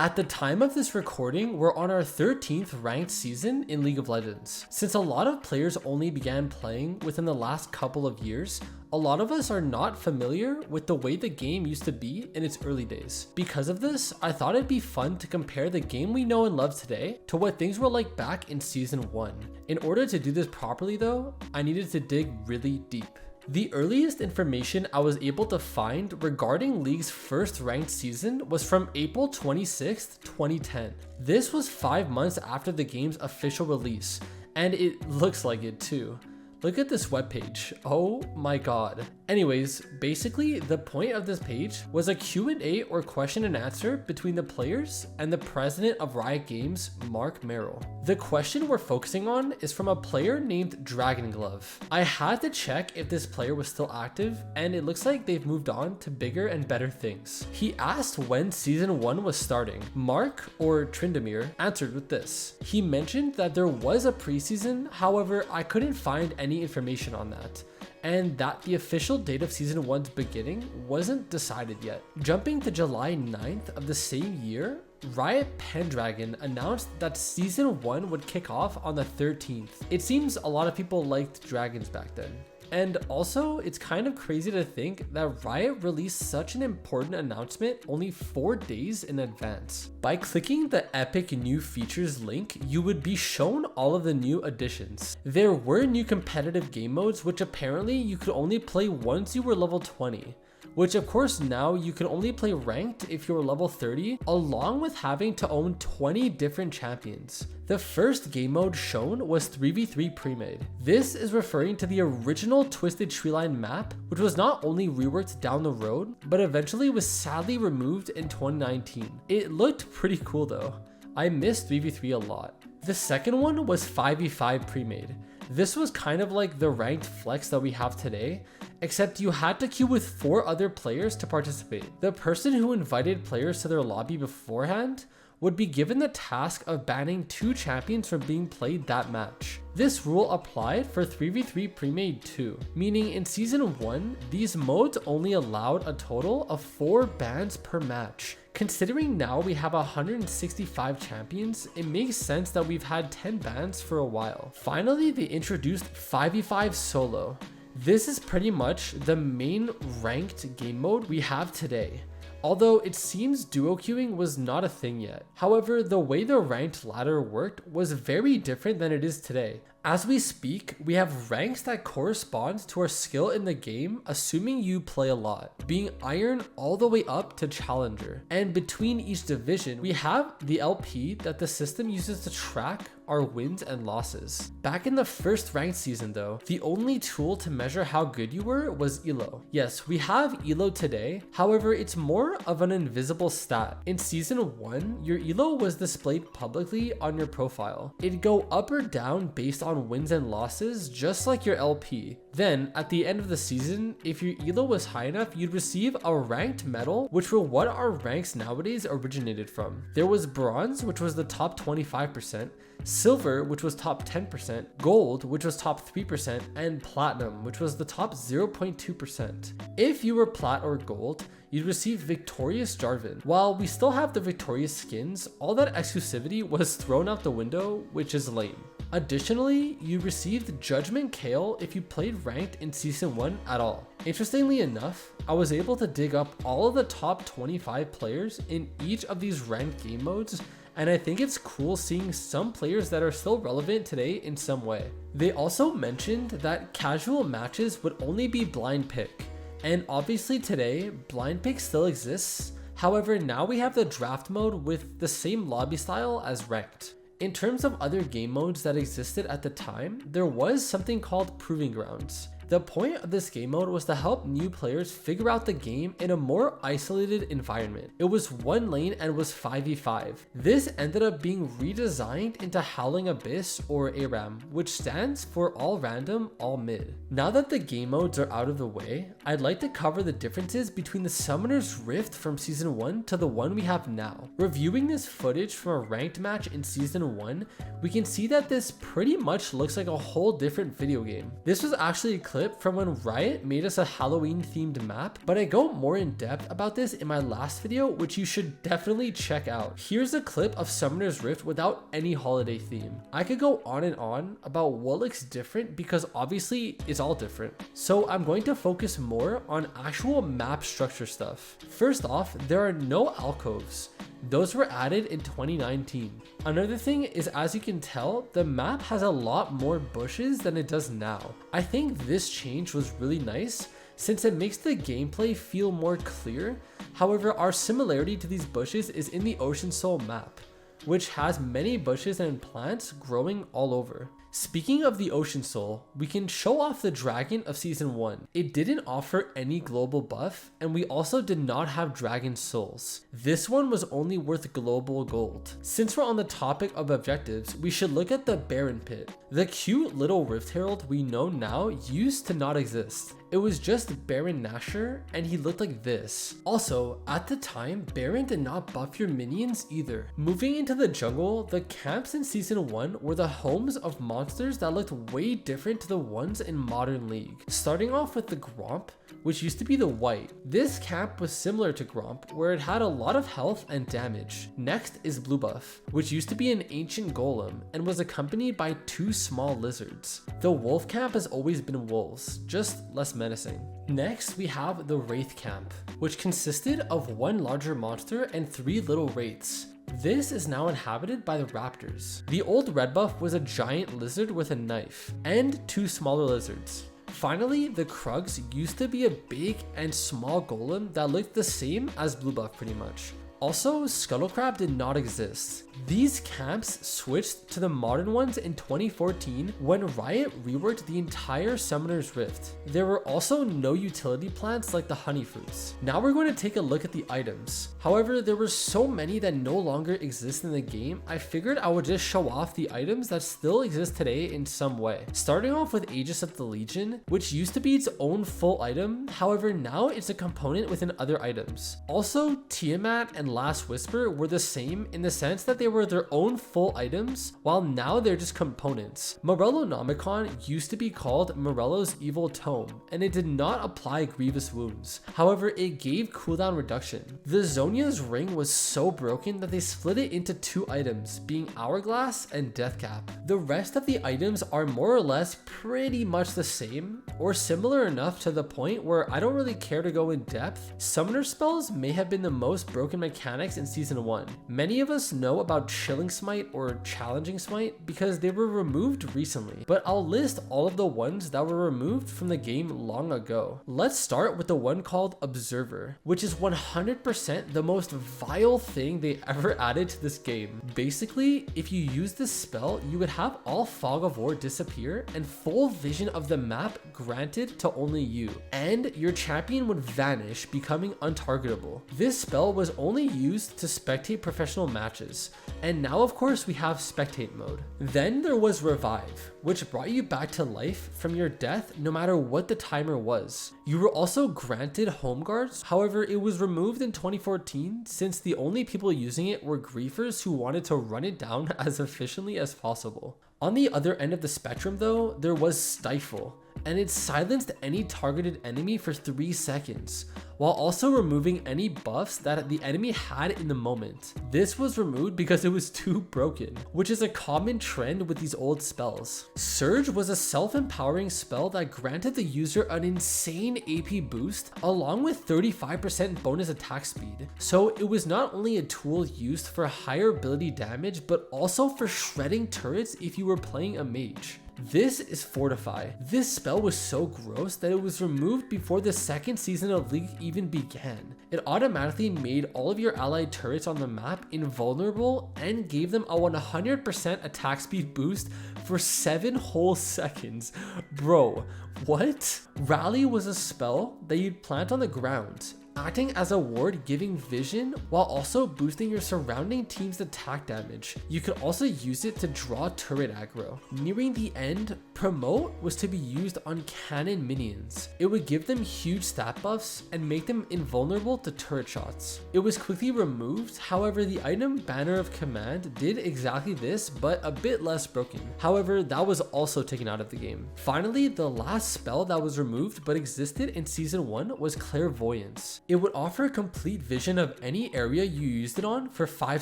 At the time of this recording, we're on our 13th ranked season in League of Legends. Since a lot of players only began playing within the last couple of years, a lot of us are not familiar with the way the game used to be in its early days. Because of this, I thought it'd be fun to compare the game we know and love today to what things were like back in Season 1. In order to do this properly though, I needed to dig really deep. The earliest information I was able to find regarding League's first ranked season was from April 26th, 2010. This was 5 months after the game's official release, and it looks like it too. Look at this webpage. Oh my god. Anyways, basically the point of this page was a Q&A or question and answer between the players and the president of Riot Games, Mark Merrill. The question we're focusing on is from a player named Dragon Glove. I had to check if this player was still active, and it looks like they've moved on to bigger and better things. He asked when Season 1 was starting. Mark, or Tryndamere, answered with this. He mentioned that there was a preseason, however, I couldn't find any information on that, and that the official date of Season 1's beginning wasn't decided yet. Jumping to July 9th of the same year, Riot Pendragon announced that Season 1 would kick off on the 13th. It seems a lot of people liked dragons back then. And also, it's kind of crazy to think that Riot released such an important announcement only 4 days in advance. By clicking the Epic New Features link, you would be shown all of the new additions. There were new competitive game modes, which apparently you could only play once you were level 20. Which of course now you can only play ranked if you're level 30, along with having to own 20 different champions. The first game mode shown was 3v3 pre-made. This is referring to the original Twisted Treeline map, which was not only reworked down the road, but eventually was sadly removed in 2019. It looked pretty cool though. I missed 3v3 a lot. The second one was 5v5 pre-made. This was kind of like the ranked flex that we have today, except you had to queue with 4 other players to participate. The person who invited players to their lobby beforehand would be given the task of banning 2 champions from being played that match. This rule applied for 3v3 pre-made too, meaning in Season 1, these modes only allowed a total of 4 bans per match. Considering now we have 165 champions, it makes sense that we've had 10 bans for a while. Finally, they introduced 5v5 solo. This is pretty much the main ranked game mode we have today, although it seems duo queuing was not a thing yet. However, the way the ranked ladder worked was very different than it is today. As we speak, we have ranks that correspond to our skill in the game, assuming you play a lot, being Iron all the way up to Challenger. And between each division, we have the LP that the system uses to track our wins and losses. Back in the first ranked season though, the only tool to measure how good you were was ELO. Yes, we have ELO today, however, it's more of an invisible stat. In Season 1, your ELO was displayed publicly on your profile. It'd go up or down based on wins and losses, just like your LP. Then, at the end of the season, if your ELO was high enough, you'd receive a ranked medal, which were what our ranks nowadays originated from. There was Bronze, which was the top 25%, Silver, which was top 10%, Gold, which was top 3%, and Platinum, which was the top 0.2%. If you were Plat or Gold, you'd receive Victorious Jarvan. While we still have the Victorious skins, all that exclusivity was thrown out the window, which is lame. Additionally, you received Judgment Kayle if you played ranked in Season 1 at all. Interestingly enough, I was able to dig up all of the top 25 players in each of these ranked game modes, and I think it's cool seeing some players that are still relevant today in some way. They also mentioned that casual matches would only be blind pick, and obviously today, blind pick still exists. However, now we have the draft mode with the same lobby style as ranked. In terms of other game modes that existed at the time, there was something called Proving Grounds. The point of this game mode was to help new players figure out the game in a more isolated environment. It was 1 lane and was 5v5. This ended up being redesigned into Howling Abyss, or ARAM, which stands for All Random, All Mid. Now that the game modes are out of the way, I'd like to cover the differences between the Summoner's Rift from Season 1 to the one we have now. Reviewing this footage from a ranked match in Season 1, we can see that this pretty much looks like a whole different video game. This was actually a clip clip from when Riot made us a Halloween themed map, but I go more in depth about this in my last video, which you should definitely check out. Here's a clip of Summoner's Rift without any holiday theme. I could go on and on about what looks different because obviously it's all different. So I'm going to focus more on actual map structure stuff. First off, there are no alcoves. Those were added in 2019. Another thing is, as you can tell, the map has a lot more bushes than it does now. I think this change was really nice since it makes the gameplay feel more clear. However, our similarity to these bushes is in the Ocean Soul map, which has many bushes and plants growing all over. Speaking of the Ocean Soul, we can show off the Dragon of Season 1. It didn't offer any global buff, and we also did not have Dragon Souls. This one was only worth global gold. Since we're on the topic of objectives, we should look at the Baron Pit. The cute little Rift Herald we know now used to not exist. It was just Baron Nashor, and he looked like this. Also, at the time, Baron did not buff your minions either. Moving into the jungle, the camps in Season 1 were the homes of monsters that looked way different to the ones in Modern League. Starting off with the Gromp, which used to be the white. This camp was similar to Gromp, where it had a lot of health and damage. Next is Blue Buff, which used to be an ancient golem and was accompanied by 2 small lizards. The Wolf camp has always been wolves, just less menacing. Next, we have the Wraith camp, which consisted of 1 larger monster and 3 little wraiths. This is now inhabited by the raptors. The old red buff was a giant lizard with a knife, and 2 smaller lizards. Finally, the Krugs used to be a big and small golem that looked the same as Blue Buff pretty much. Also, Scuttlecrab did not exist. These camps switched to the modern ones in 2014 when Riot reworked the entire Summoner's Rift. There were also no utility plants like the honey fruits. Now we're going to take a look at the items. However, there were so many that no longer exist in the game, I figured I would just show off the items that still exist today in some way. Starting off with Aegis of the Legion, which used to be its own full item, however now it's a component within other items. Also, Tiamat and Last Whisper were the same in the sense that they were their own full items, while now they're just components. Morellonomicon used to be called Morello's Evil Tome, and it did not apply grievous wounds. However, it gave cooldown reduction. The Zhonya's ring was so broken that they split it into 2 items, being Hourglass and Deathcap. The rest of the items are more or less pretty much the same, or similar enough to the point where I don't really care to go in depth. Summoner spells may have been the most broken mechanics in Season 1. Many of us know about Chilling Smite or Challenging Smite because they were removed recently, but I'll list all of the ones that were removed from the game long ago. Let's start with the one called Observer, which is 100% the most vile thing they ever added to this game. Basically, if you use this spell, you would have all Fog of War disappear and full vision of the map granted to only you, and your champion would vanish, becoming untargetable. This spell was only used to spectate professional matches, and now of course we have spectate mode. Then there was Revive, which brought you back to life from your death no matter what the timer was. You were also granted Home Guards, however it was removed in 2014 since the only people using it were griefers who wanted to run it down as efficiently as possible. On the other end of the spectrum though, there was Stifle, and it silenced any targeted enemy for 3 seconds, while also removing any buffs that the enemy had in the moment. This was removed because it was too broken, which is a common trend with these old spells. Surge was a self-empowering spell that granted the user an insane AP boost along with 35% bonus attack speed. So it was not only a tool used for higher ability damage, but also for shredding turrets if you were playing a mage. This is Fortify. This spell was so gross that it was removed before the 2nd season of League even began. It automatically made all of your allied turrets on the map invulnerable and gave them a 100% attack speed boost for 7 whole seconds. Bro, what? Rally was a spell that you'd plant on the ground. acting as a ward giving vision while also boosting your surrounding team's attack damage. You could also use it to draw turret aggro. Nearing the end, Promote was to be used on cannon minions. It would give them huge stat buffs and make them invulnerable to turret shots. It was quickly removed, however the item Banner of Command did exactly this but a bit less broken. However, that was also taken out of the game. Finally, the last spell that was removed but existed in Season 1 was Clairvoyance. It would offer complete vision of any area you used it on for 5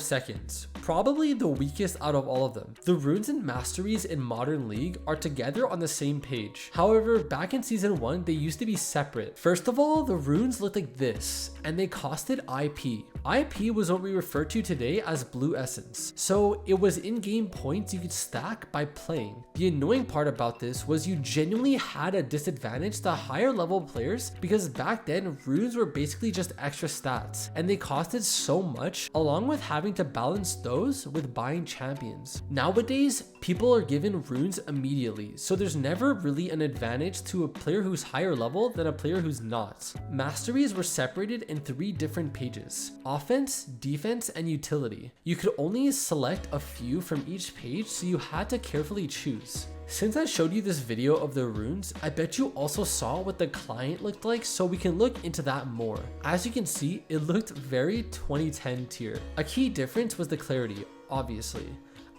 seconds, probably the weakest out of all of them. The runes and masteries in Modern League are together on the same page. However, back in Season 1, they used to be separate. First of all, the runes looked like this, and they costed IP. IP was what we refer to today as Blue Essence, so it was in-game points you could stack by playing. The annoying part about this was you genuinely had a disadvantage to higher level players because back then runes were basically just extra stats, and they costed so much, along with having to balance those with buying champions. Nowadays, people are given runes immediately, so there's never really an advantage to a player who's higher level than a player who's not. Masteries were separated in 3 different pages: offense, defense, and utility. You could only select a few from each page, so you had to carefully choose. Since I showed you this video of the runes, I bet you also saw what the client looked like, so we can look into that more. As you can see, it looked very 2010 tier. A key difference was the clarity, obviously,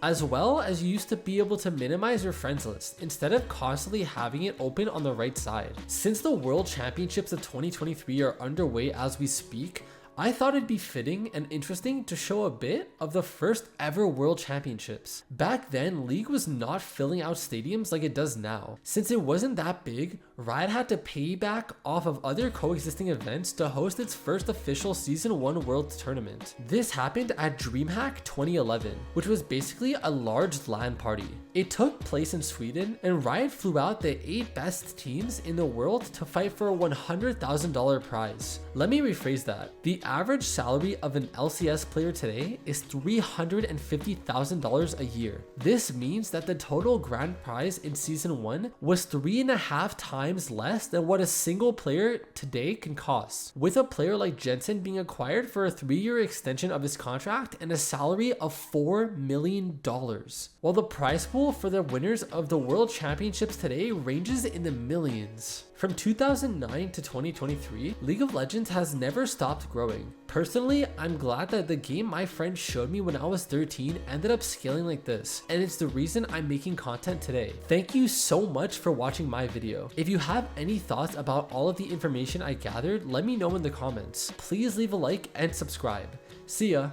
as well as you used to be able to minimize your friends list instead of constantly having it open on the right side. Since the World Championships of 2023 are underway as we speak, I thought it'd be fitting and interesting to show a bit of the first ever World Championships. Back then, League was not filling out stadiums like it does now. Since it wasn't that big, Riot had to pay back off of other coexisting events to host its first official Season 1 World Tournament. This happened at DreamHack 2011, which was basically a large LAN party. It took place in Sweden, and Riot flew out the 8 best teams in the world to fight for a $100,000 prize. Let me rephrase that. The average salary of an LCS player today is $350,000 a year. This means that the total grand prize in Season 1 was 3.5 times less than what a single player today can cost, with a player like Jensen being acquired for a 3-year extension of his contract and a salary of $4 million. While the prize pool for the winners of the World Championships today ranges in the millions. From 2009 to 2023, League of Legends has never stopped growing. Personally, I'm glad that the game my friend showed me when I was 13 ended up scaling like this, and it's the reason I'm making content today. Thank you so much for watching my video. If you have any thoughts about all of the information I gathered, let me know in the comments. Please leave a like and subscribe. See ya!